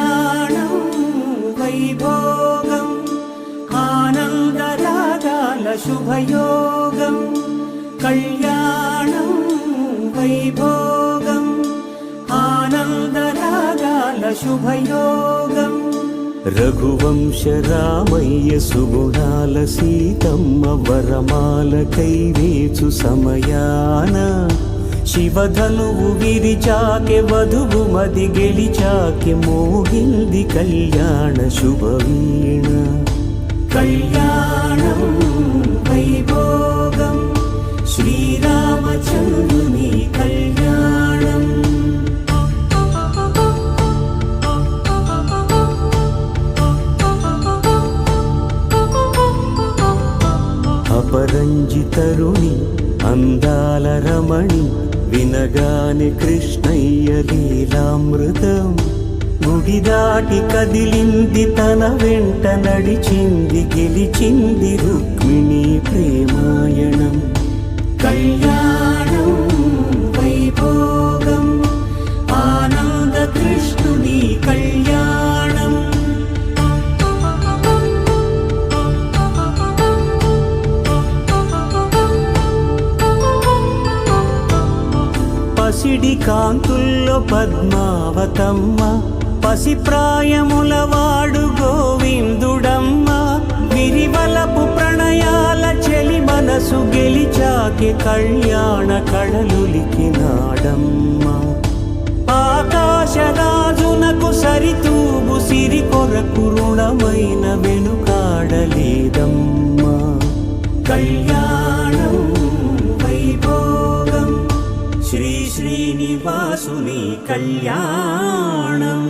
కళ్యాణం వైభోగం ఆనందరాగాల శుభయోగం కళ్యాణం వైభోగం ఆనందరాగాల శుభయోగం రఘువంశ రామయ్య సుగుణాల సీతమ్మ వరమాల కైవేచు సమయాన శివధనువు విరిచాకె వధువు మది గెలిచాకె మోగింది కళ్యాణ శుభవీణ కళ్యాణం వైభోగం శ్రీరామచంద్రుని కళ్యాణం అపరంజి తరుణి అందాల రమణి వినగానే కృష్ణయ్య లీలామృతం గుడి దాటి కదిలింది తన వెంట నడిచింది గెలిచింది రుక్మిణి ప్రేమాయణం కళ్యాణం వైభోగం ఆనంద కృష్ణుని కళ్యాణం పసిడి కాంతుల్లో పద్మావతమ్మ పసి ప్రాయముల వాడు గోవిందుడమ్మ విరివలపు ప్రణయాల చెలి మనసు గెలిచాకె కళ్యాణ కళలులికినాడమ్మ ఆకాశరాజునకు సరితూగు సిరి కొరకు రుణమైన వెనుకాడలేదమ్మ కళ్యాణం వైభోగం శ్రీ శ్రీనివాసుని కళ్యాణం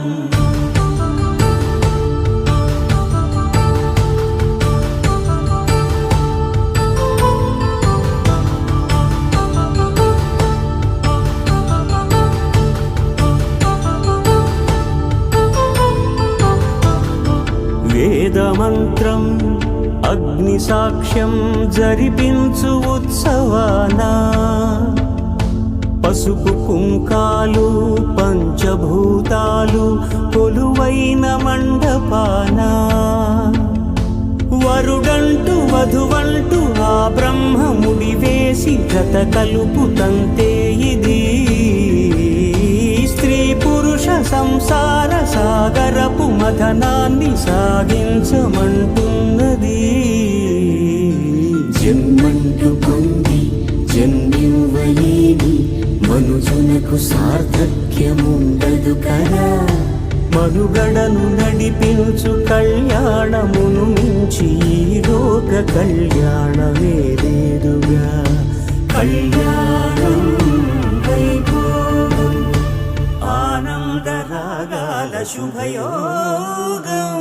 వేదమంత్రం అగ్ని సాక్ష్యం జరిపించు ఉత్సవానా పసుపు కుంకాలు పంచభూతాలు కొలువైన మండపాన వరుడంటూ వధువంటూ ఆ బ్రహ్మముడి వేసి జత కలుపుతంతే ఇది స్త్రీ పురుష సంసార సాగరపు మథనాన్ని సాగించమంటున్నది జన్మంటూ పొంది జన్మివ్వలేని మనుజునకు సార్థక్యముండదు కదా మనుగడను నడిపించు కళ్యాణమును మించి ఈ లోక కళ్యాణమే లేదుగా కళ్యాణం వైభోగం ఆనందరాగాల శుభయోగం